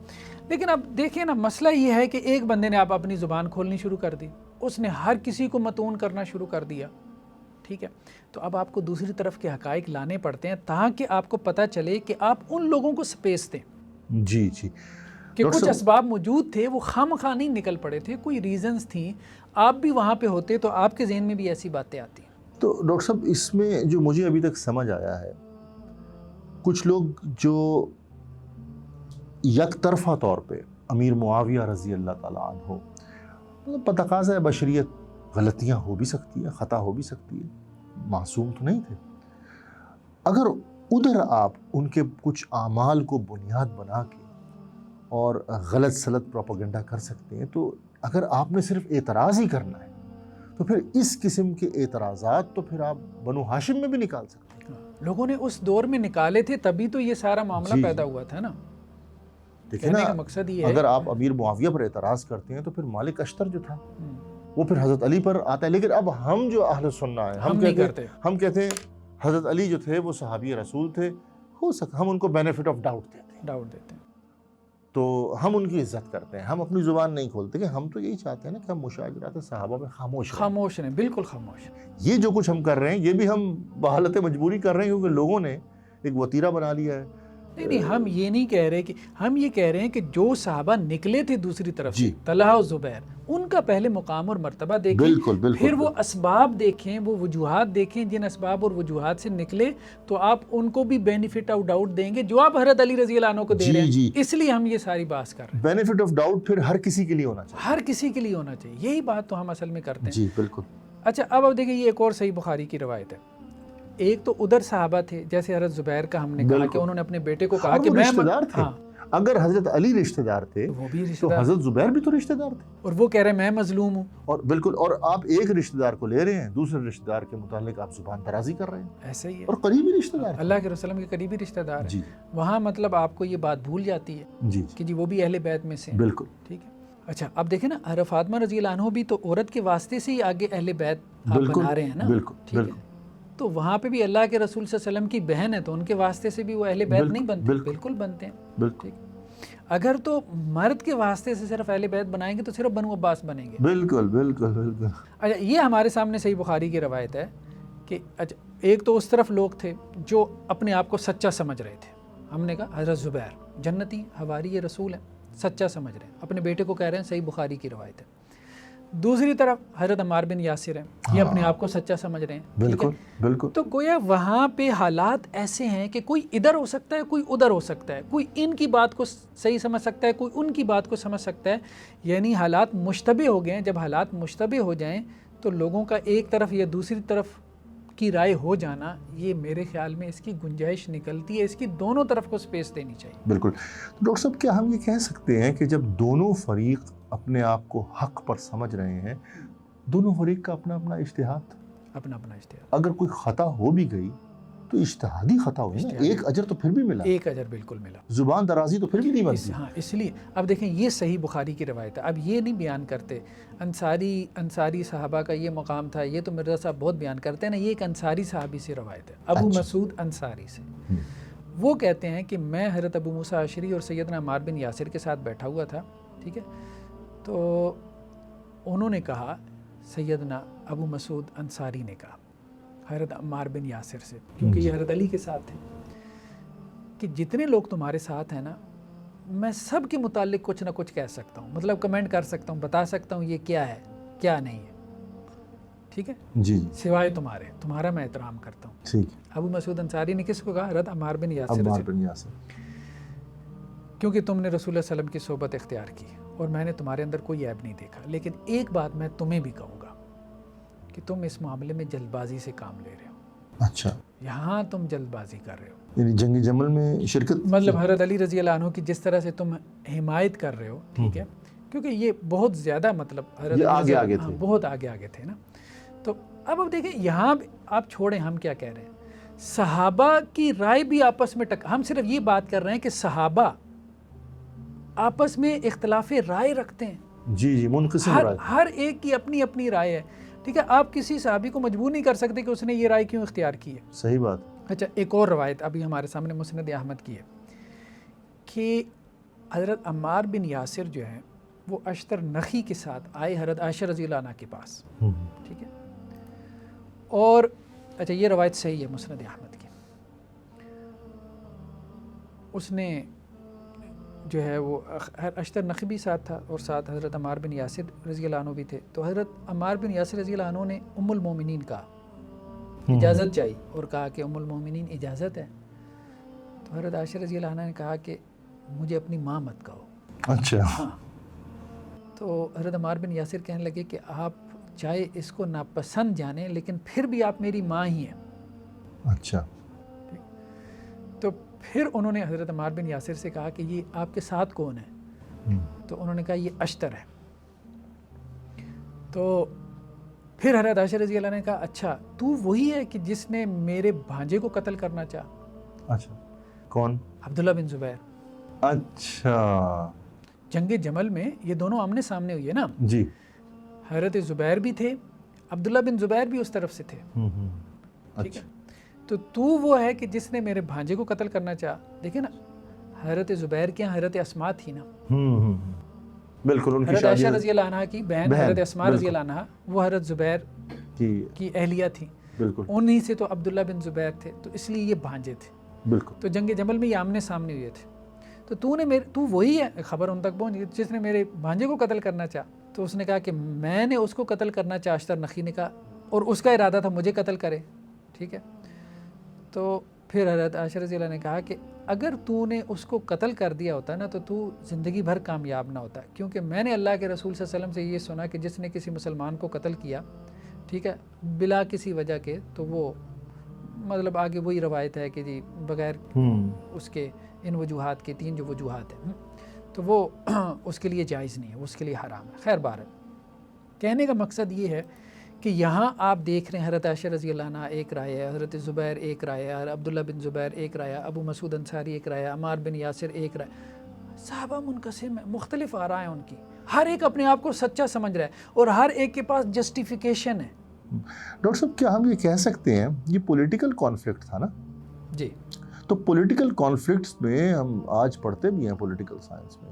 لیکن اب دیکھیں نا مسئلہ یہ ہے کہ ایک بندے نے آپ اپنی زبان کھولنی شروع کر دی، اس نے ہر کسی کو متون کرنا شروع کر دیا. ٹھیک ہے. تو اب آپ کو دوسری طرف کے حقائق لانے پڑتے ہیں تاکہ آپ کو پتہ چلے کہ آپ ان لوگوں کو سپیس دیں. جی جی. کہ کچھ اسباب موجود تھے، وہ خواہ نہیں نکل پڑے تھے، کوئی ریزنز تھیں. آپ بھی وہاں پہ ہوتے تو آپ کے ذہن میں بھی ایسی باتیں آتی. تو ڈاکٹر صاحب اس میں جو مجھے ابھی تک سمجھ آیا ہے، کچھ لوگ جو یک طرفہ طور پہ امیر معاویہ رضی اللہ تعالیٰ عنہ، بتقاضۂ بشریت غلطیاں ہو بھی سکتی ہیں، خطا ہو بھی سکتی ہے، معصوم تو نہیں تھے. اگر ادھر آپ ان کے کچھ اعمال کو بنیاد بنا کے اور غلط سلط پروپیگنڈا کر سکتے ہیں، تو اگر آپ نے صرف اعتراض ہی کرنا ہے تو پھر اس قسم کے اعتراضات تو پھر آپ بنو ہاشم میں بھی نکال سکتے ہیں. لوگوں نے اس دور میں نکالے تھے، تبھی تو یہ سارا معاملہ پیدا ہوا تھا نا. دیکھیں نا، مقصد یہ ہے اگر آپ امیر معاویہ پر اعتراض کرتے ہیں تو پھر مالک اشتر جو تھا وہ پھر حضرت علی پر آتا ہے. لیکن اب ہم جو اہل سنہ ہیں، ہم کہتے ہیں حضرت علی جو تھے وہ صحابی رسول تھے، ہو سکتا ہم ان کو بینیفٹ آف ڈاؤٹ دیتے ہیں، تو ہم ان کی عزت کرتے ہیں، ہم اپنی زبان نہیں کھولتے. کہ ہم تو یہی چاہتے ہیں نا کہ ہم مشاجرات صحابہ میں خاموش رہیں، بالکل خاموش. یہ جو کچھ ہم کر رہے ہیں یہ بھی ہم بحالت مجبوری کر رہے ہیں، کیونکہ لوگوں نے ایک وتیرہ بنا لیا ہے. نہیں، ہم یہ نہیں کہہ رہے، کہ ہم یہ کہہ رہے ہیں کہ جو صحابہ نکلے تھے دوسری طرف سے، طلحہ و زبیر، ان کا پہلے مقام اور مرتبہ دیکھیں. بالکل. پھر وہ اسباب دیکھیں، وہ وجوہات دیکھیں جن اسباب اور وجوہات سے نکلے، تو آپ ان کو بھی بینیفٹ آف ڈاؤٹ دیں گے جو آپ حضرت علی رضی اللہ عنہ کو دے رہے ہیں. اس لیے ہم یہ ساری بات کر رہے ہیں. بینیفٹ آف ڈاؤٹ پھر ہر کسی کے لیے ہونا چاہیے، ہر کسی کے لیے ہونا چاہیے. یہی بات تو ہم اصل میں کرتے ہیں. جی بالکل. اچھا اب دیکھیں یہ ایک اور صحیح بخاری کی روایت ہے. ایک تو ادھر صحابہ تھے، جیسے حضرت زبیر کا ہم نے کہا کہ انہوں نے اپنے بیٹے کو کہا کہ میں رشتہ دار تھے. اگر حضرت علی رشتہ دار تھے وہ بھی رشتہ تو دار، حضرت زبیر بھی تو رشتہ دار تھے، اور وہ کہہ رہے ہیں میں مظلوم ہوں. اور بالکل، اور آپ ایک رشتہ دار کو لے رہے ہیں، دوسرے رشتہ دار کے متعلق آپ زبان درازی کر رہے ہیں. ایسا ہی ہے، اور قریبی رشتہ دار، اللہ کے رسول کے قریبی رشتہ دار ہیں. وہاں مطلب آپ کو یہ بات بھول جاتی ہے کہ جی وہ بھی اہل بیت میں سے ہیں. بالکل. ٹھیک ہے. اچھا اب دیکھیں نا، حضرت فاطمہ رضی اللہ عنہ بھی تو عورت کے واسطے سے ہی آگے اہل بیت آپ بنا رہے ہیں نا. بالکل. تو وہاں پہ بھی اللہ کے رسول صلی اللہ علیہ وسلم کی بہن ہے، تو ان کے واسطے سے بھی وہ اہل بیت نہیں بنتے. بالکل بنتے ہیں. بالکل. اگر تو مرد کے واسطے سے صرف اہل بیت بنائیں گے تو صرف بنو عباس بنیں گے. بالکل بالکل بالکل. اچھا یہ ہمارے سامنے صحیح بخاری کی روایت ہے کہ ایک تو اس طرف لوگ تھے جو اپنے آپ کو سچا سمجھ رہے تھے. ہم نے کہا حضرت زبیر جنتی حواری رسول ہیں, سچا سمجھ رہے ہیں, اپنے بیٹے کو کہہ رہے ہیں, صحیح بخاری کی روایت ہے. دوسری طرف حضرت عمار بن یاسر ہیں, یہ اپنے آپ کو سچا سمجھ رہے ہیں. بالکل بالکل. تو گویا وہاں پہ حالات ایسے ہیں کہ کوئی ادھر ہو سکتا ہے, کوئی ادھر ہو سکتا ہے, کوئی ان کی بات کو صحیح سمجھ سکتا ہے, کوئی ان کی بات کو سمجھ سکتا ہے. یعنی حالات مشتبہ ہو گئے ہیں. جب حالات مشتبہ ہو جائیں تو لوگوں کا ایک طرف یا دوسری طرف کی رائے ہو جانا, یہ میرے خیال میں اس کی گنجائش نکلتی ہے. اس کی دونوں طرف کو سپیس دینی چاہیے. بالکل. تو ڈاکٹر صاحب کیا ہم یہ کہہ سکتے ہیں کہ جب دونوں فریق اپنے آپ کو حق پر سمجھ رہے ہیں, دونوں فریق کا اپنا اپنا اجتہاد, اپنا اپنا اجتہاد, اگر کوئی خطا ہو بھی گئی تو اجتہادی خطا ہوئی نا, ایک اجر تو پھر بھی ملا, ایک اجر بالکل ملا, زبان درازی تو پھر بھی نہیں بنتی. ہاں اس لیے اب دیکھیں یہ صحیح بخاری کی روایت ہے. اب یہ نہیں بیان کرتے انصاری صحابہ کا یہ مقام تھا, یہ تو مرزا صاحب بہت بیان کرتے ہیں نا. یہ ایک انصاری صحابی سے روایت ہے, ابو مسعود انصاری سے. وہ کہتے ہیں کہ میں حضرت ابو موسیٰ اشعری اور سیدنا عمار بن یاسر کے ساتھ بیٹھا ہوا تھا, ٹھیک ہے. تو انہوں نے کہا, سیدنا ابو مسعود انصاری نے کہا حضرت عمار بن یاسر سے, کیونکہ یہ حضرت علی کے ساتھ تھے, کہ جتنے لوگ تمہارے ساتھ ہیں نا, میں سب کے متعلق کچھ نہ کچھ کہہ سکتا ہوں, مطلب کمنٹ کر سکتا ہوں, بتا سکتا ہوں یہ کیا ہے کیا نہیں ہے, ٹھیک ہے جی, سوائے تمہارا میں احترام کرتا ہوں. ٹھیک. ابو مسعود انصاری نے کس کو کہا؟ حضرت عمار بن یاسر عمار سے, بن یاسر, کیونکہ تم نے رسول اللہ صلی اللہ علیہ وسلم کی صحبت اختیار کی اور میں نے تمہارے اندر کوئی عیب نہیں دیکھا, لیکن ایک بات میں تمہیں بھی کہوں گا کہ تم اس معاملے میں جلد بازی سے کام لے رہے ہو. اچھا, یہاں تم جلد بازی کر رہے ہو, یعنی جنگ جمل میں شرکت, مطلب حضرت علی رضی اللہ عنہ کی جس طرح سے تم حمایت کر رہے ہو, ٹھیک ہے, کیونکہ یہ بہت زیادہ مطلب حضرت آگے تھے, بہت آگے تھے نا. تو اب دیکھیں یہاں آپ چھوڑیں, ہم کیا کہہ رہے ہیں, صحابہ کی رائے بھی آپس میں ہم صرف یہ بات کر رہے ہیں کہ صحابہ آپس میں اختلاف رائے رکھتے ہیں. جی منقسم رائے, ہر ایک کی اپنی اپنی رائے ہے, ٹھیک ہے. آپ کسی صحابی کو مجبور نہیں کر سکتے کہ اس نے یہ رائے کیوں اختیار کی ہے. صحیح بات. اچھا ایک اور روایت ابھی ہمارے سامنے مسند احمد کی ہے کہ حضرت عمار بن یاسر جو ہیں وہ اشتر نخی کے ساتھ آئے حضرت عائشہ رضی اللہ عنہ کے پاس, ٹھیک ہے. اور اچھا یہ روایت صحیح ہے مسند احمد کی. اس نے جو ہے وہ اشتر نخی بھی ساتھ تھا اور ساتھ حضرت عمار بن یاسر رضی اللہ عنہ بھی تھے. تو حضرت عمار بن یاسر رضی اللہ عنہ نے ام المومنین کا اجازت چاہی اور کہا کہ ام المومنین اجازت ہے. تو حضرت عائشہ رضی اللہ عنہ نے کہا کہ مجھے اپنی ماں مت کہو. اچھا. ہاں. تو حضرت عمار بن یاسر کہنے لگے کہ آپ چاہے اس کو ناپسند جانیں لیکن پھر بھی آپ میری ماں ہی ہیں. اچھا. تو پھر انہوں نے حضرت عمار بن یاسر سے کہا کہ یہ آپ کے ساتھ کون ہے؟ تو انہوں نے کہا یہ اشتر ہے. تو پھر حضرت عائشہ رضی اللہ عنہ نے کہا اچھا تو وہی ہے کہ جس نے میرے بھانجے کو قتل کرنا چاہا؟ اچھا کون؟ عبداللہ بن زبیر. اچھا. جنگ جمل میں یہ دونوں آمنے سامنے ہوئی ہے نا. جی. حضرت زبیر بھی تھے, عبداللہ بن زبیر بھی اس طرف سے تھے, ٹھیک ہے. تو وہ ہے کہ جس نے میرے بھانجے کو قتل کرنا چاہا. دیکھیں نا حضرت زبیر کے حضرت اسماء تھی نا, بالکل. حضرت عائشہ رضی اللہ عنہ کی بہن حضرت اسماء رضی اللہ عنہ وہ حضرت زبیر کی اہلیہ تھی, بالکل. انہی سے تو عبداللہ بن زبیر تھے, تو اس لیے یہ بھانجے تھے. بالکل. تو جنگ جمل میں یہ آمنے سامنے ہوئے تھے. تو تو وہی ہے, خبر ان تک پہنچ جس نے میرے بھانجے کو قتل کرنا چاہا. تو اس نے کہا کہ میں نے اس کو قتل کرنا چاہا, اشتر نخی نے کہا, اور اس کا ارادہ تھا مجھے قتل کرے, ٹھیک ہے. تو پھر حضرت عائشہ رضی اللہ نے کہا کہ اگر تو نے اس کو قتل کر دیا ہوتا نا تو زندگی بھر کامیاب نہ ہوتا, کیونکہ میں نے اللہ کے رسول صلی اللہ علیہ وسلم سے یہ سنا کہ جس نے کسی مسلمان کو قتل کیا, ٹھیک ہے, بلا کسی وجہ کے, تو وہ مطلب آگے وہی روایت ہے کہ جی بغیر اس کے ان وجوہات کے 3 جو وجوہات ہیں, تو وہ اس کے لیے جائز نہیں ہے, اس کے لیے حرام ہے. خیر بہرحال کہنے کا مقصد یہ ہے کہ یہاں آپ دیکھ رہے ہیں حضرت عائشہ رضی اللہ عنہ ایک رائے ہے, حضرت زبیر ایک رائے ہے, عبداللہ بن زبیر ایک رائے ہے, ابو مسعود انصاری ایک رائے ہے, عمار بن یاسر ایک رائے. صحابہ منقسم ہیں, مختلف آراء ہیں ان کی, ہر ایک اپنے آپ کو سچا سمجھ رہا ہے اور ہر ایک کے پاس جسٹیفیکیشن ہے. ڈاکٹر صاحب کیا ہم یہ کہہ سکتے ہیں یہ پولیٹیکل کانفلکٹ تھا نا؟ جی. تو پولیٹیکل کانفلکٹس میں ہم آج پڑھتے بھی ہیں پولیٹیکل سائنس میں،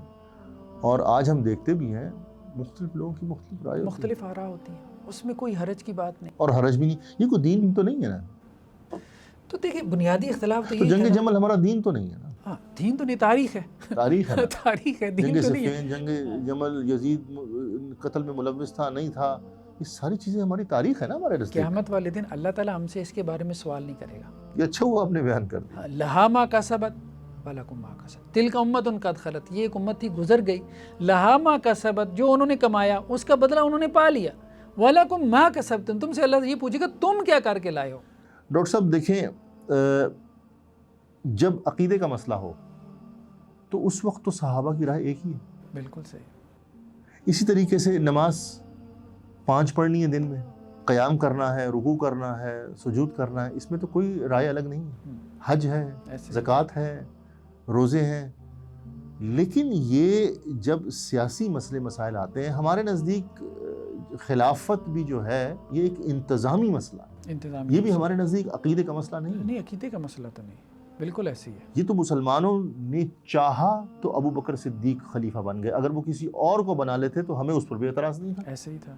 اور آج ہم دیکھتے بھی ہیں مختلف لوگوں کی مختلف رائے، مختلف آراء ہوتی ہیں، اس میں کوئی حرج کی بات نہیں، اور حرج بھی نہیں، یہ کوئی دین تو نہیں ہے نا. تو دیکھیں بنیادی اختلاف تو تو یہ جنگ جمل ہمارا دین تو نہیں ہے نا. ہاں دین تو نہیں، تاریخ ہے، تاریخ ہے نا. تاریخ ہے، دین جنگ تو نہیں ہے. صفین، جنگ جمل، یزید قتل میں ملوث تھا نہیں تھا، یہ ساری چیزیں ہماری تاریخ ہے نا ہمارے رستے. قیامت والے دن اللہ تعالیٰ ہم سے اس کے بارے میں سوال نہیں کرے گا. یہ اچھا ہوا آپ نے بیان کر دیا. لہا ما کسبت ولکم ما کسبت تلک امت قد خلت، یہ ایک امت تھی گزر گئی، لہا ما کسبت، جو انہوں نے کمایا اس کا بدلہ انہوں نے پا لیا، ولکم ما کسبتم، تم سے اللہ یہ پوچھے گا تم کیا کر کے لائے ہو. ڈاکٹر صاحب دیکھیں، جب عقیدے کا مسئلہ ہو تو اس وقت تو صحابہ کی رائے ایک ہی ہے. بالکل صحیح. اسی طریقے سے نماز 5 پڑھنی ہے دن میں، قیام کرنا ہے، رکوع کرنا ہے، سجود کرنا ہے، اس میں تو کوئی رائے الگ نہیں ہے. حج ہے، زکوٰۃ ہے، روزے ہیں. لیکن یہ جب سیاسی مسئلے مسائل آتے ہیں، ہمارے نزدیک خلافت بھی جو ہے یہ ایک انتظامی مسئلہ ہے. یہ بھی ہمارے نزدیک عقیدے کا مسئلہ نہیں ہے. نہیں، عقیدے کا مسئلہ تو نہیں، بالکل ایسی ہے. یہ تو مسلمانوں نے چاہا تو ابو بکر صدیق خلیفہ بن گئے، اگر وہ کسی اور کو بنا لیتے تو ہمیں اس پر بھی اعتراض نہیں تھا. ایسے ہی تھا.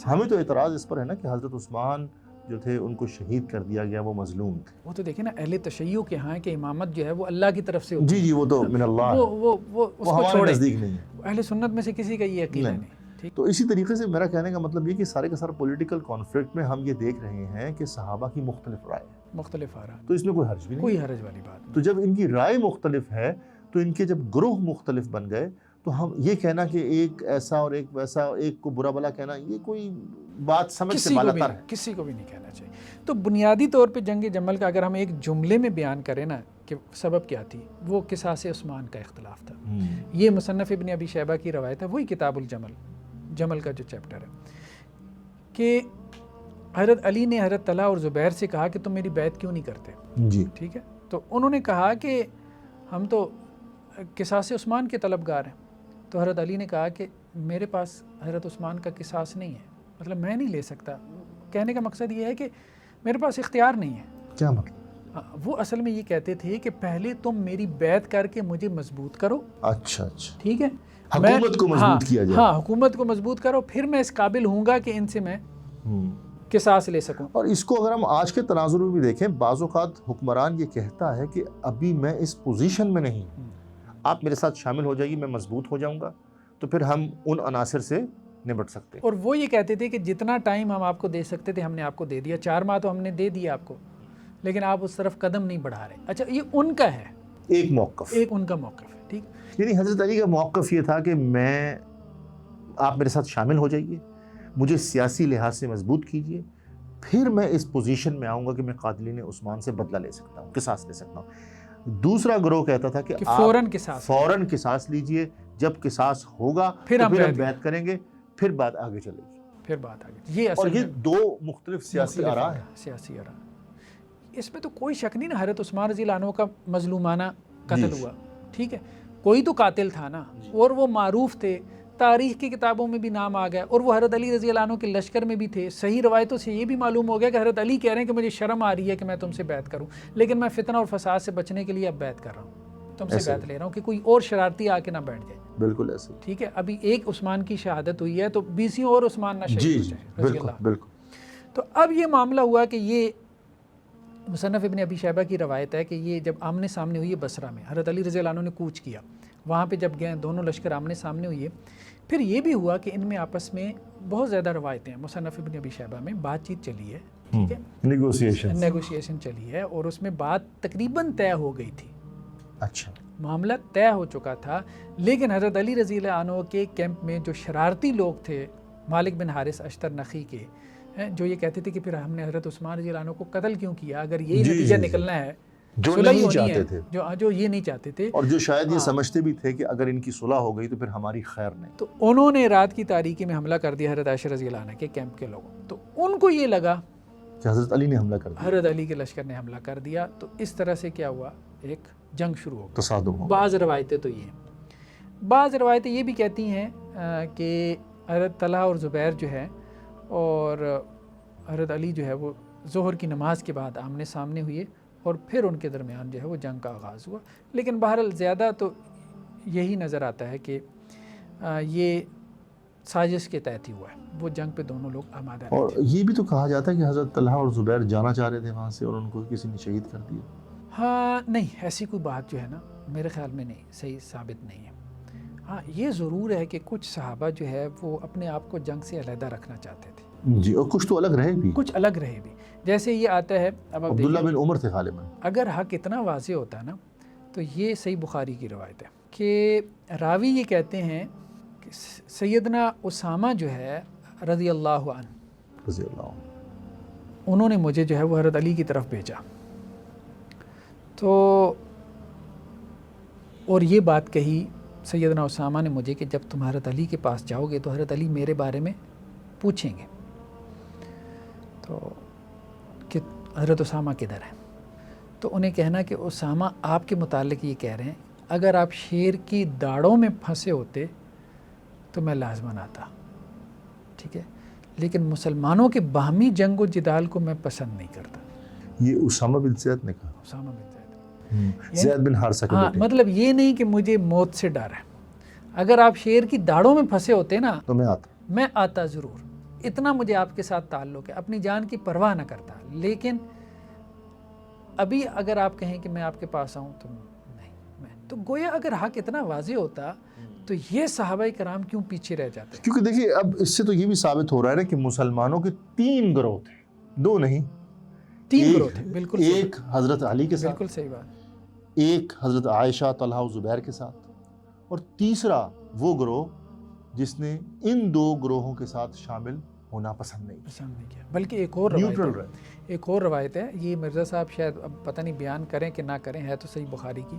ہمیں تو اعتراض اس پر ہے نا کہ حضرت عثمان جو تھے ان کو شہید کر دیا گیا، وہ مظلوم تھے. وہ تو دیکھیں نا، اہل تشیع کے ہاں کہ امامت جو ہے وہ اللہ کی طرف سے ہوتی ہے. جی وہ تو من اللہ، وہ اس کو ہمارے چھوڑے، نزدیک نہیں ہے. اہل سنت میں سے کسی کا یہ عقیدہ نہیں. تو اسی طریقے سے میرا کہنے کا مطلب یہ کہ سارے کا سارا پولیٹیکل کانفلکٹ میں ہم یہ دیکھ رہے ہیں کہ صحابہ کی مختلف رائے، مختلف آراء، تو اس میں کوئی حرج بھی نہیں، کوئی حرج والی بات نہیں. تو جب ان کی رائے مختلف ہے تو ان کے جب گروہ مختلف بن گئے تو ہم یہ کہنا کہ ایک ایسا اور ایک ویسا، ایک کو برا بلا کہنا، یہ کوئی بات سمجھ سے بالا تر ہے. کسی کو بھی نہیں کہنا چاہیے. تو بنیادی طور پہ جنگ جمل کا اگر ہم ایک جملے میں بیان کریں نا کہ سبب کیا تھی، وہ قصاص عثمان کا اختلاف تھا. یہ مصنف ابن ابی شیبہ کی روایت ہے، وہی کتاب الجمل، جمل کا جو چیپٹر ہے، کہ حضرت علی نے حضرت طلحہ اور زبیر سے کہا کہ تم میری بیعت کیوں نہیں کرتے. جی ٹھیک ہے. تو انہوں نے کہا کہ ہم تو قصاص عثمان کے طلبگار ہیں. تو حضرت علی نے کہا کہ میرے پاس حضرت عثمان کا قصاص نہیں ہے، مطلب میں نہیں لے سکتا. کہنے کا مقصد یہ ہے کہ میرے پاس اختیار نہیں ہے. کیا مطلب؟ وہ اصل میں یہ کہتے تھے کہ پہلے تم میری بیعت کر کے مجھے مضبوط کرو. اچھا ٹھیک ہے، حکومت کو مضبوط کیا جائے. ہاں، حکومت کو مضبوط کرو، پھر میں اس قابل ہوں گا کہ ان سے میں قصاص لے سکوں. اور اس کو اگر ہم آج کے تناظر میں بھی دیکھیں، بعض اوقات حکمران یہ کہتا ہے کہ ابھی میں اس پوزیشن میں نہیں، آپ میرے ساتھ شامل ہو جائیے، میں مضبوط ہو جاؤں گا تو پھر ہم ان عناصر سے نمٹ سکتے. اور وہ یہ کہتے تھے کہ جتنا ٹائم ہم آپ کو دے سکتے تھے ہم نے آپ کو دے دیا، 4 ماہ تو ہم نے دے دیا آپ کو، لیکن آپ اس طرف قدم نہیں بڑھا رہے. اچھا، یہ ان کا ہے ایک موقف، ایک ان کا موقف ہے. ٹھیک، یعنی حضرت علی کا موقف یہ تھا کہ میں، آپ میرے ساتھ شامل ہو جائیے، مجھے سیاسی لحاظ سے مضبوط کیجیے، پھر میں اس پوزیشن میں آؤں گا کہ میں قاتلین عثمان سے بدلہ لے سکتا ہوں، قصاص لے سکتا ہوں. دوسرا گروہ کہتا تھا کہ فوراً قصاص لیجئے، جب قصاص ہوگا پھر ہم بیعت کریں گے، پھر بات آگے چلے گی. پھر بات آگے. اور یہ 2 مختلف سیاسی آراء ہیں. سیاسی آراء، اس میں تو کوئی شک نہیں نا. حضرت عثمان رضی اللہ عنہ کا مظلومانہ قتل ہوا، ٹھیک ہے، کوئی تو قاتل تھا نا، اور وہ معروف تھے، تاریخ کی کتابوں میں بھی نام آ گیا، اور وہ حضرت علی رضی اللہ عنہ کے لشکر میں بھی تھے. صحیح روایتوں سے یہ بھی معلوم ہو گیا کہ حضرت علی کہہ رہے ہیں کہ مجھے شرم آ رہی ہے کہ میں تم سے بیعت کروں، لیکن میں فتنہ اور فساد سے بچنے کے لیے اب بیعت کر رہا ہوں، تم سے بیعت لے رہا ہوں کہ کوئی اور شرارتی آ کے نہ بیٹھ جائے. بالکل ایسے. ٹھیک ہے، ابھی ایک عثمان کی شہادت ہوئی ہے تو 20 اور عثمان نہ شہید ہو جائے رضی اللہ. بالکل. تو اب یہ معاملہ ہوا کہ یہ مصنف ابن ابی شیبہ کی روایت ہے کہ یہ جب آمنے سامنے ہوئی ہے بصرہ میں، حضرت علی رضی اللہ عنہ نے کوچ کیا، وہاں پہ جب گئے دونوں لشکر آمنے سامنے ہوئی ہے. پھر یہ بھی ہوا کہ ان میں آپس میں بہت زیادہ روایتیں، مصنف ابن ابی شیبہ میں بات چیت چلی ہے، ٹھیک ہے، نیگوشیشن چلی ہے، اور اس میں بات تقریباً طے ہو گئی تھی. اچھا، معاملہ طے ہو چکا تھا، لیکن حضرت علی رضی اللہ عنہ کے کیمپ میں جو شرارتی لوگ تھے، مالک بن حارث اشتر نخی کے، جو یہ کہتے تھے کہ پھر ہم نے حضرت عثمان رضی اللہ عنہ کو قتل کیوں کیا اگر یہی نتیجہ نکلنا ہے، جو نہیں چاہتے تھے، جو یہ نہیں چاہتے تھے، اور جو شاید یہ سمجھتے بھی تھے کہ اگر ان کی صلح ہو گئی تو پھر ہماری خیر نہیں. تو انہوں نے رات کی تاریکی میں حملہ کر دیا حضرت عائشہ رضی اللہ عنہ کے کیمپ کے لوگوں. تو ان کو یہ لگا کہ حضرت علی نے حملہ کر دیا، حضرت علی کے لشکر نے حملہ کر دیا. تو اس طرح سے کیا ہوا، ایک جنگ شروع ہو گئی. تصادم ہو. بعض روایتیں تو یہ ہیں، بعض روایتیں یہ بھی کہتی ہیں کہ حضرت طلحہ اور زبیر جو ہے اور حضرت علی جو ہے وہ ظہر کی نماز کے بعد آمنے سامنے ہوئے اور پھر ان کے درمیان جو ہے وہ جنگ کا آغاز ہوا. لیکن بہرحال زیادہ تو یہی نظر آتا ہے کہ یہ سازش کے تحت ہی ہوا ہے. وہ جنگ پہ دونوں لوگ آمادہ رہے. اور یہ بھی تو کہا جاتا ہے کہ حضرت طلحہ اور زبیر جانا چاہ رہے تھے وہاں سے اور ان کو کسی نے شہید کر دیا. ہاں نہیں، ایسی کوئی بات جو ہے نا میرے خیال میں نہیں، صحیح ثابت نہیں ہے. ہاں یہ ضرور ہے کہ کچھ صحابہ جو ہے وہ اپنے آپ کو جنگ سے علیحدہ رکھنا چاہتے تھے جی، اور کچھ تو الگ رہے بھی. کچھ الگ رہے بھی. جیسے یہ آتا ہے اب عبداللہ بن عمر تھے غالباً. اگر حق اتنا واضح ہوتا نا تو یہ صحیح بخاری کی روایت ہے کہ راوی یہ کہتے ہیں کہ سیدنا اسامہ جو ہے رضی اللہ عنہ، رضی اللہ عنہ، انہوں نے مجھے جو ہے وہ حضرت علی کی طرف بھیجا. تو اور یہ بات کہی سیدنا اسامہ نے مجھے کہ جب تم حضرت علی کے پاس جاؤ گے تو حضرت علی میرے بارے میں پوچھیں گے تو کہ حضرت اسامہ کدھر ہے. تو انہیں کہنا کہ اسامہ آپ کے متعلق یہ کہہ رہے ہیں اگر آپ شیر کی داڑوں میں پھنسے ہوتے تو میں لازماً آتا، ٹھیک ہے، لیکن مسلمانوں کے باہمی جنگ و جدال کو میں پسند نہیں کرتا. یہ اسامہ بن زید نے کہا. اسامہ بن زید، زید بن حارثہ کے ہاں بیٹے. مطلب یہ نہیں کہ مجھے موت سے ڈر ہے، اگر آپ شیر کی داڑوں میں پھنسے ہوتے نا تو میں آتا ضرور. اتنا مجھے آپ کے ساتھ تعلق ہے، اپنی جان کی پرواہ نہ کرتا. لیکن ابھی اگر آپ کہیں کہ میں آپ کے پاس آؤں تو نہیں. میں تو گویا اگر حق اتنا واضح ہوتا تو یہ صحابہ کرام کیوں پیچھے رہ جاتے؟ کیونکہ دیکھیے اب اس سے تو یہ بھی ثابت ہو رہا ہے نا کہ مسلمانوں کے 3 گروہ تھے، 2 نہیں، 3 گروہ تھے. بالکل ایک حضرت علی کے ساتھ، بالکل صحیح بات. ایک حضرت عائشہ، طلحہ و زبیر کے ساتھ، اور تیسرا وہ گروہ جس نے ان 2 گروہوں کے ساتھ شامل ہونا پسند نہیں کیا. بلکہ ایک اور روایت ہے، یہ مرزا صاحب شاید اب پتہ نہیں بیان کریں کہ نہ کریں، ہے تو صحیح بخاری کی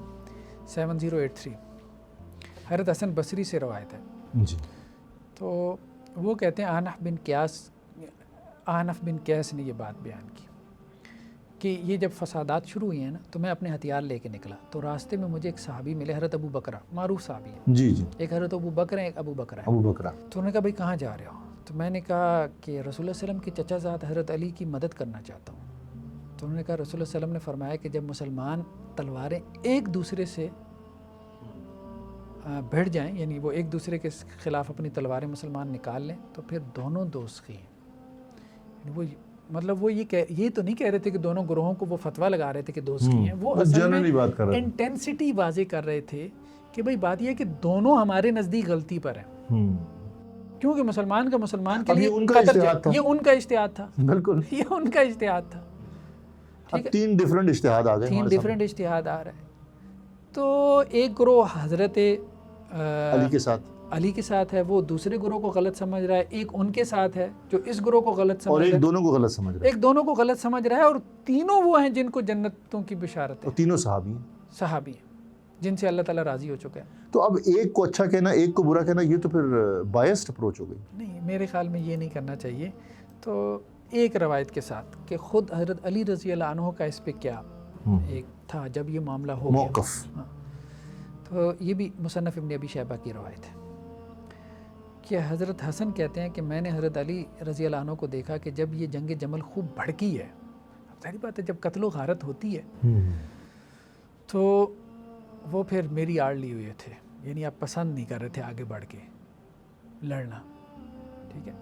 7083 حضرت حسن بصری سے روایت ہے. جی. تو وہ کہتے ہیں احنف بن قیس نے یہ بات بیان کی کہ یہ جب فسادات شروع ہوئی ہیں نا تو میں اپنے ہتھیار لے کے نکلا تو راستے میں مجھے ایک صحابی ملے، حضرت ابو بکرہ، معروف صحابی ہیں. جی جی. ایک حضرت ابو بکر ہیں، ایک ابو بکرہ ہیں. ابو بکرہ. تو انہوں نے کہا بھائی کہاں جا رہے ہو؟ تو میں نے کہا کہ رسول اللہ علیہ وسلم کے چچا زاد حضرت علی کی مدد کرنا چاہتا ہوں. تو انہوں نے کہا رسول اللہ علیہ وسلم نے فرمایا کہ جب مسلمان تلواریں ایک دوسرے سے بھڑ جائیں، یعنی وہ ایک دوسرے کے خلاف اپنی تلواریں مسلمان نکال لیں تو پھر دونوں دوست ہی ہیں. وہ مطلب وہ یہ تو نہیں کہہ رہے تھے کہ دونوں گروہوں کو وہ فتویٰ لگا رہے تھے کہ دوست کی ہیں، وہ اصل میں انٹینسٹی واضح کر رہے تھے کہ بھائی بات یہ ہے کہ دونوں ہمارے نزدیک غلطی پر ہیں. کیونکہ مسلمان کا مسلمان کے لیے یہ ان کا اجتہاد تھا. بالکل یہ ان کا اجتہاد تھا. اب 3 ڈیفرنٹ اجتہاد آ گئے، 3 ڈیفرنٹ اجتہاد آ رہے ہیں. تو ایک گروہ حضرت علی کے ساتھ ہے، وہ دوسرے گروہ کو غلط سمجھ رہا ہے. ایک ان کے ساتھ ہے جو اس گروہ کو غلط سمجھ رہا ہے، اور ایک دونوں کو غلط سمجھ رہا ہے. ایک دونوں کو غلط سمجھ رہا ہے. اور تینوں وہ ہیں جن کو جنتوں کی بشارت ہے. اور تینوں صحابی ہیں جن سے اللہ تعالیٰ راضی ہو چکا ہے. تو اب ایک کو اچھا کہنا، ایک کو برا کہنا، یہ تو پھر بائسڈ اپروچ ہو گئی. نہیں، میرے خیال میں یہ نہیں کرنا چاہیے. تو ایک روایت کے ساتھ کہ خود حضرت علی رضی اللہ عنہ کا اس پہ کیا ایک تھا جب یہ معاملہ ہو گیا موقف. تو یہ بھی مصنف ابن ابی شیبہ کی روایت ہے کہ حضرت حسن کہتے ہیں کہ میں نے حضرت علی رضی اللہ عنہ کو دیکھا کہ جب یہ جنگ جمل خوب بھڑکی ہے، اب ظاہر بات ہے جب قتل و غارت ہوتی ہے تو وہ پھر میری آڑ لی ہوئے تھے، یعنی آپ پسند نہیں کر رہے تھے آگے بڑھ کے لڑنا. ٹھیک ہے،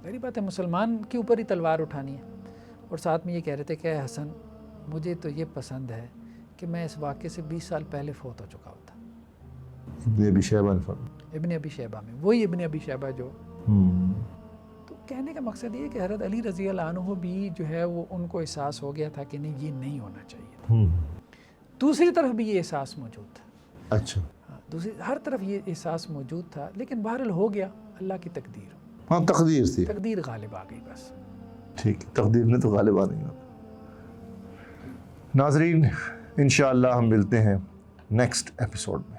ظاہر بات ہے مسلمان کے اوپر ہی تلوار اٹھانی ہے. اور ساتھ میں یہ کہہ رہے تھے کہ حسن مجھے تو یہ پسند ہے کہ میں اس واقعے سے 20 سال پہلے فوت ہو چکا ہوتا. ابن ابی شیبہ میں، وہی ابن ابی شیبہ جو تو کہنے کا مقصد یہ ہے کہ حضرت علی رضی اللہ عنہ بھی جو ہے وہ ان کو احساس ہو گیا تھا کہ نہیں یہ نہیں ہونا چاہیے. دوسری طرف بھی یہ احساس موجود تھا. اچھا. دوسری ہر طرف یہ احساس موجود تھا، لیکن بہرحال ہو گیا، اللہ کی تقدیر. ہاں تقدیر تھی، تقدیر غالب آ گئی بس. ٹھیک، تقدیر نے تو غالب آ نہیں ہوتا. ناظرین انشاءاللہ ہم ملتے ہیں نیکسٹ ایپیسوڈ میں.